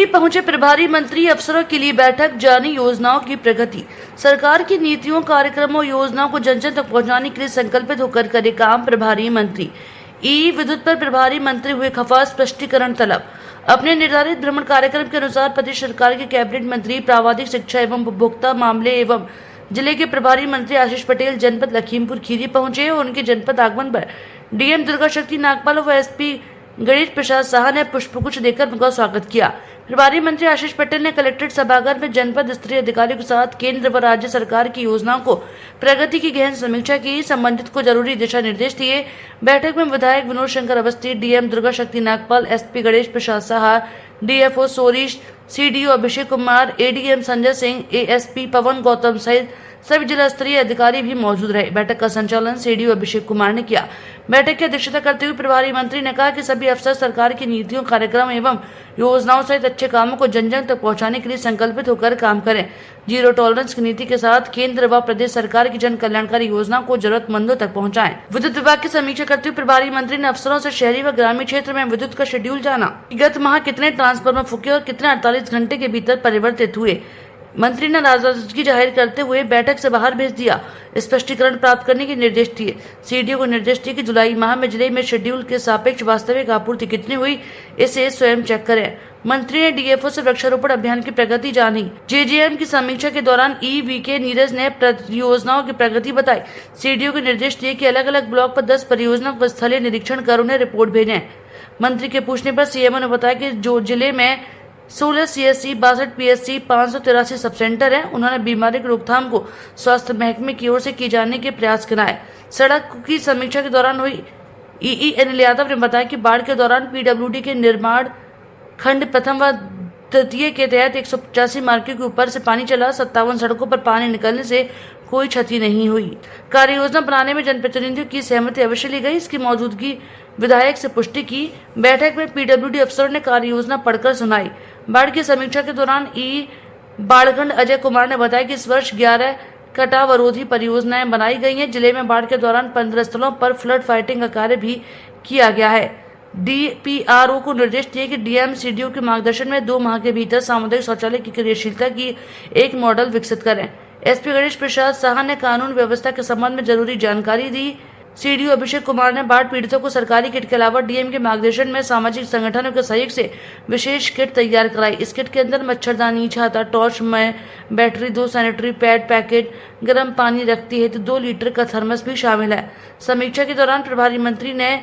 पहुंचे प्रभारी मंत्री, अफसरों के लिए बैठक, जानी योजनाओं की प्रगति। सरकार की नीतियों, कार्यक्रमों, योजनाओं को जन जन तक पहुंचाने के लिए संकल्पित होकर करे काम प्रभारी मंत्री। ई विद्युत पर प्रभारी मंत्री हुए खफा, स्पष्टीकरण तलब। अपने निर्धारित भ्रमण कार्यक्रम के अनुसार प्रदेश सरकार के कैबिनेट मंत्री, प्रावधानिक शिक्षा एवं उपभोक्ता मामले एवं जिले के प्रभारी मंत्री आशीष पटेल जनपद लखीमपुर खीरी पहुंचे और उनके जनपद आगमन पर डीएम दुर्गा शक्ति नागपाल व एसपी गणेश प्रसाद साहा ने पुष्पगुच्छ देकर उनका स्वागत किया। प्रभारी मंत्री आशीष पटेल ने कलेक्ट्रेट सभागार में जनपद स्तरीय अधिकारियों के साथ केंद्र व राज्य सरकार की योजनाओं को प्रगति की गहन समीक्षा की, संबंधित को जरूरी दिशा निर्देश दिए। बैठक में विधायक विनोद शंकर अवस्थी, डीएम दुर्गा शक्ति Nagpal, SP Ganesh Prasad Saha, DFO सोरीश, CDO Abhishek Kumar, ADM Sanjay Singh, ASP पवन गौतम सहित सभी जिला स्तरीय अधिकारी भी मौजूद रहे। बैठक का संचालन सीडीओ अभिषेक कुमार ने किया। बैठक की अध्यक्षता करते हुए प्रभारी मंत्री ने कहा कि सभी अफसर सरकार की नीतियों, कार्यक्रम एवं योजनाओं सहित अच्छे कामों को जन जन तक पहुंचाने के लिए संकल्पित होकर काम करें। जीरो टॉलरेंस की नीति के साथ केंद्र व प्रदेश सरकार की जन कल्याणकारी योजनाओं को जरूरतमंदों तक पहुंचाएं। विद्युत विभाग की समीक्षा करते हुए प्रभारी मंत्री ने अफसरों से शहरी व ग्रामीण क्षेत्र में विद्युत का शेड्यूल जाना। गत माह कितने ट्रांसफार्मर फूके और कितने 48 घंटे के भीतर परिवर्तित हुए। मंत्री ने नाराजगी जाहिर करते हुए बैठक से बाहर भेज दिया। स्पष्टीकरण प्राप्त करने के निर्देश दिए। सीडीओ को निर्देश दिए कि जुलाई माह में जिले में शेड्यूल के सापेक्ष वास्तविक आपूर्ति कितनी हुई, इसे स्वयं चेक करें। मंत्री ने डीएफओ से वृक्षारोपण अभियान की प्रगति जानी। जेजेएम की समीक्षा के दौरान ईवीके नीरज ने परियोजनाओं की प्रगति बताई। सीडीओ को निर्देश दिए कि अलग अलग ब्लॉक पर 10 परियोजनाओं का स्थलीय निरीक्षण कर उन्हें रिपोर्ट भेजें। मंत्री के पूछने पर सीएमओ ने बताया कि जो जिले में 16 सीएससी, 62 पीएससी, 583 सब सेंटर है, उन्होंने बीमारी की रोकथाम को स्वास्थ्य महकमे की ओर से किए जाने के प्रयास कराए। सड़क की समीक्षा के दौरान हुई ईई अनिल यादव ने बताया कि बाढ़ के दौरान पीडब्ल्यूडी के निर्माण खंड प्रथम व तृतीय के तहत 185 मार्गों के ऊपर से पानी चला। 57 सड़कों पर पानी निकलने से कोई क्षति नहीं हुई। कार्य योजना बनाने में जनप्रतिनिधियों की सहमति अवश्य ली गई। इसकी मौजूदगी विधायक से पुष्टि की। बैठक में पीडब्ल्यूडी अफसरों ने कार्य योजना पढ़कर सुनाई। बाढ़ की समीक्षा के दौरान बाढ़खंड अजय कुमार ने बताया कि इस वर्ष 11 कटावरोधी परियोजनाएं बनाई गई हैं। जिले में बाढ़ के दौरान 15 स्थलों पर फ्लड फाइटिंग का कार्य भी किया गया है। डीपीआरओ को निर्देश दिए कि डीएम सीडीओ के मार्गदर्शन में 2 माह के भीतर सामुदायिक शौचालय की क्रियाशीलता की एक मॉडल विकसित करें। एसपी गणेश प्रसाद साहा ने कानून व्यवस्था के संबंध में जरूरी जानकारी दी। सीडीओ अभिषेक कुमार ने बाढ़ पीड़ितों को सरकारी किट के अलावा डीएम के मार्गदर्शन में सामाजिक संगठनों के सहयोग से विशेष किट तैयार कराई। इस किट के अंदर मच्छरदानी, छाता, टॉर्च में बैटरी, 2 सैनिटरी पैड पैकेट, गर्म पानी रखती है तो 2 लीटर का थर्मस भी शामिल है। समीक्षा के दौरान प्रभारी मंत्री ने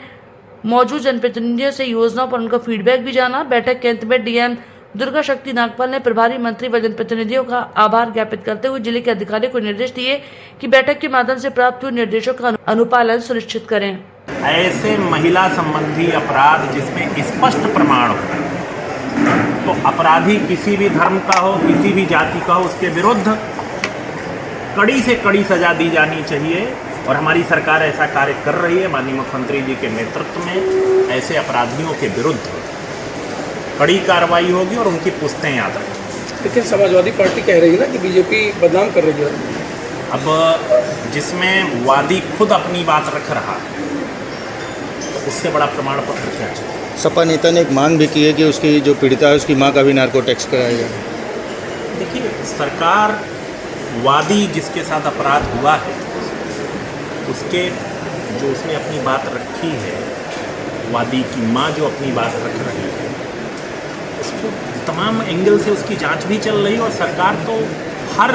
मौजूद जनप्रतिनिधियों से योजनाओं पर उनका फीडबैक भी जाना। बैठक के अंत में डीएम दुर्गा शक्ति नागपाल ने प्रभारी मंत्री व जनप्रतिनिधियों का आभार ज्ञापित करते हुए जिले के अधिकारियों को निर्देश दिए कि बैठक के माध्यम से प्राप्त हुए निर्देशों का अनुपालन सुनिश्चित करें। ऐसे महिला संबंधी अपराध जिसमें स्पष्ट प्रमाण हो, तो अपराधी किसी भी धर्म का हो, किसी भी जाति का हो, उसके विरुद्ध कड़ी से कड़ी सजा दी जानी चाहिए। और हमारी सरकार ऐसा कार्य कर रही है। माननीय मुख्यमंत्री जी के नेतृत्व में ऐसे अपराधियों के विरुद्ध कड़ी कार्रवाई होगी और उनकी पुश्तें याद रखेंगी। लेकिन समाजवादी पार्टी कह रही है ना कि बीजेपी बदनाम कर रही है। अब जिसमें वादी खुद अपनी बात रख रहा है, तो उससे बड़ा प्रमाण पत्र क्या चाहिए। सपा नेता ने एक मांग भी की है कि उसकी जो पीड़िता है उसकी मां का भी नार्को टैक्स कराया जाए। देखिए, सरकार वादी जिसके साथ अपराध हुआ है उसके जो उसने अपनी बात रखी है, वादी की मां जो अपनी बात रख रही है, उसको तमाम एंगल से उसकी जांच भी चल रही है। और सरकार तो हर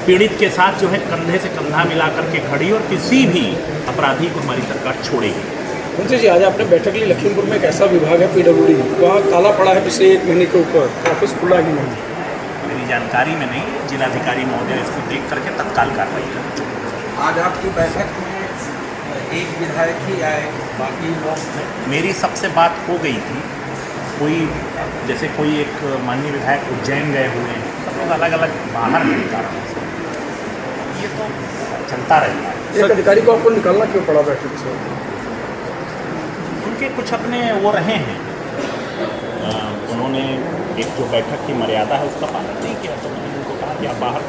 पीड़ित के साथ जो है कंधे से कंधा मिला करके खड़ी, और किसी भी अपराधी को हमारी सरकार छोड़ेगी। मंत्री जी, आज आपने बैठक ली। लखीमपुर में एक ऐसा विभाग है पीडब्ल्यूडी, वहाँ ताला पड़ा है पिछले 1 महीने के ऊपर, ऑफिस खुला ही नहीं। मेरी जानकारी में नहीं, जिलाधिकारी महोदय इसको देख करके तत्काल कार्रवाई करें। आज आपकी बैठक में एक विधायक ही आए, बाकी लोग। मेरी सबसे बात हो गई थी। कोई जैसे कोई एक माननीय विधायक उज्जैन गए हुए हैं, सब लोग अलग अलग बाहर हैं कारणों से, ये तो चलता रहेगा। एक अधिकारी को आपको निकालना क्यों पड़ा बैठक से? उनके कुछ अपने वो रहे हैं, उन्होंने एक जो बैठक की मर्यादा है उसका पालन नहीं किया, तो मैंने उनको कहा कि आप बाहर।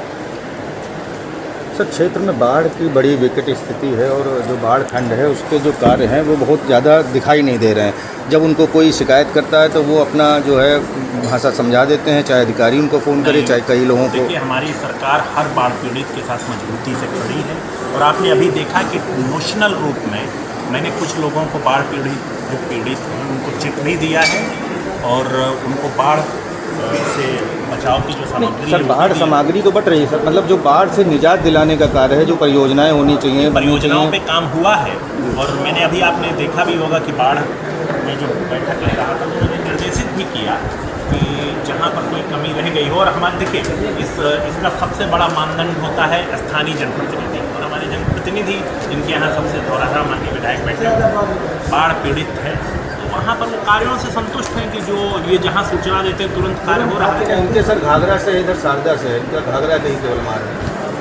सर क्षेत्र में बाढ़ की बड़ी विकट स्थिति है और जो बाढ़ खंड है उसके जो कार्य हैं वो बहुत ज़्यादा दिखाई नहीं दे रहे हैं। जब उनको कोई शिकायत करता है तो वो अपना जो है भाषा समझा देते हैं, चाहे अधिकारी उनको फ़ोन करे चाहे कई लोगों को। देखिए, हमारी सरकार हर बाढ़ पीड़ित के साथ मजबूती से खड़ी है और आपने अभी देखा कि इमोशनल रूप में मैंने कुछ लोगों को बाढ़ पीड़ित हैं उनको चेक भी दिया है और उनको बाढ़ से बचाव की जो सामग्री सर बाढ़ सामग्री तो बट रही है सर, मतलब जो बाढ़ से निजात दिलाने का कार्य है, जो परियोजनाएं होनी चाहिए, परियोजनाओं पे काम हुआ है। और मैंने अभी आपने देखा भी होगा कि बाढ़ में जो बैठक ले रहा था तो मैंने निर्देशित भी किया कि जहाँ पर कोई कमी रह गई हो। और हमारे देखिए इसका सबसे बड़ा मानदंड होता है स्थानीय जनप्रतिनिधि, और हमारे जनप्रतिनिधि जिनके यहाँ सबसे धौरहरा माननीय विधायक बैठे बाढ़ पीड़ित है, वहाँ पर वो कार्यों से संतुष्ट हैं कि जो ये जहाँ सूचना देते हैं तुरंत कार्य हो रहा है। इनके सर घाघरा से इधर शारदा से है, इनका घाघरा कहीं केवल मार है।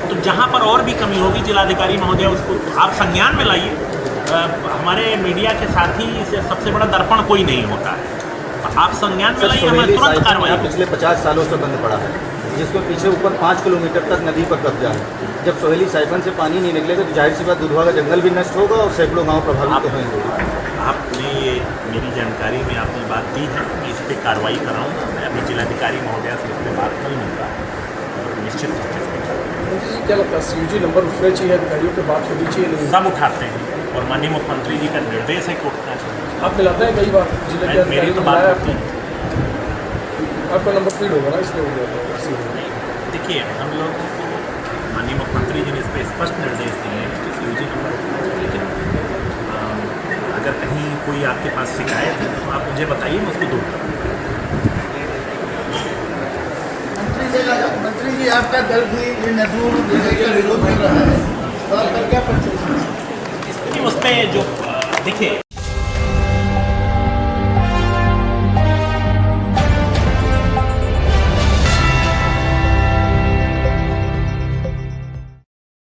तो जहाँ पर और भी कमी होगी जिलाधिकारी महोदय उसको आप संज्ञान में लाइए। हमारे मीडिया के साथी से सबसे बड़ा दर्पण कोई नहीं होता है, तो आप संज्ञान में लाइए, हमें तुरंत कार्रवाई। पिछले 50 सालों से बंद पड़ा है, जिसके पीछे ऊपर 5 किलोमीटर तक नदी पर कब्जा है। जब सोहेली साइफन से पानी नहीं निकलेगा तो जाहिर सी बात दुधवा का जंगल भी नष्ट होगा और सैकड़ों गाँव प्रभावित होंगे। आपने ये मेरी जानकारी में आपने बात दी है, मैं इस पर कार्रवाई कराऊंगा। मैं अभी जिलाधिकारी महोदय से इस पर बात नहीं होगा और निश्चित रूप से क्या लगता है CUG नंबर उठना चाहिए, अधिकारियों पे बात होनी चाहिए? नहीं, सब उठाते हैं और माननीय मुख्यमंत्री जी का निर्देश है कि उठना चाहिए। आप मिलाते हैं कई बार जिले के मेरी तो बात होती है। आपका नंबर फीड होगा ना, इसलिए हो गया। देखिए, हम लोग माननीय मुख्यमंत्री जी ने इस पर स्पष्ट निर्देश दिए हैं कि CUG नंबर उठना चाहिए, लेकिन अगर कहीं कोई आपके पास शिकायत है तो आप मुझे बताइए, मैं उसको दूर करूँगा। मंत्री जी आपका दल भी ये नजूर का विरोध कर रहा है, तो आपका क्या प्रतिक्रिया? उस पर जो देखिए